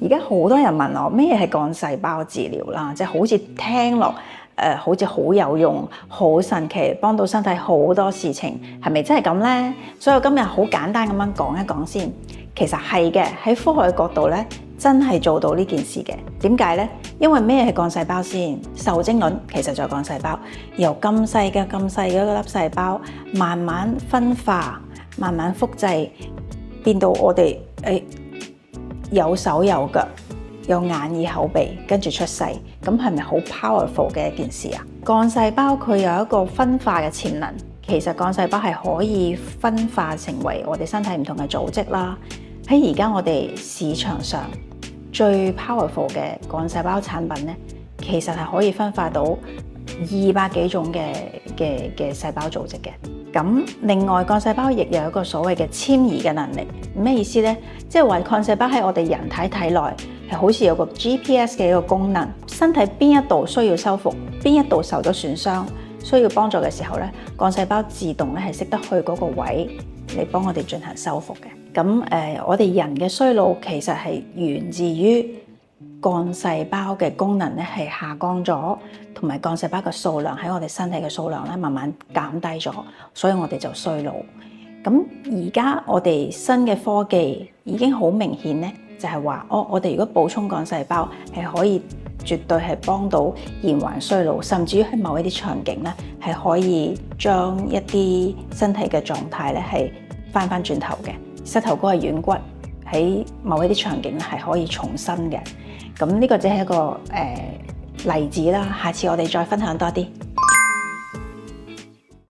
而家好多人問我咩係幹細胞治療啦，即係好似聽落好似好有用、好神奇，幫到身體好多事情，係咪真係咁呢？所以我今日好簡單咁樣講一講先。其實係嘅，喺科學嘅角度咧，真係做到呢件事嘅。點解呢？因為咩係幹細胞先？受精卵其實就係幹細胞，由咁細嘅一粒細胞，慢慢分化、慢慢複製，變到我哋有手有腳、有眼耳口鼻，跟住出世，咁係咪好 powerful 嘅一件事啊？幹細胞佢有一個分化嘅潛能，其實幹細胞係可以分化成為我哋身體唔同嘅組織啦。喺而家我哋市場上最 powerful 嘅幹細胞產品咧，其實係可以分化到200幾種嘅細胞組織嘅。咁另外幹細胞亦有一個所謂嘅遷移嘅能力，咩意思呢？即係話幹細胞喺我哋人體體內係好似有個 GPS 嘅一個功能，身體邊一度需要修復，邊一度受咗損傷，需要幫助嘅時候咧，幹細胞自動咧係識得去嗰個位嚟幫我哋進行修復嘅。咁我哋人嘅衰老其實係源自於幹細胞嘅功能咧係下降咗，同埋幹細胞嘅數量喺我哋身體嘅數量咧慢慢減低咗，所以我哋就衰老。咁而家我哋新嘅科技已經好明顯咧，就係話我哋如果補充幹細胞係可以絕對係幫到延緩衰老，甚至於喺某一啲場景咧係可以將一啲身體嘅狀態咧係翻轉頭嘅。膝頭哥係軟骨，喺某一啲場景係可以重生嘅。咁呢個只係一個例子啦，下次我哋再分享多啲。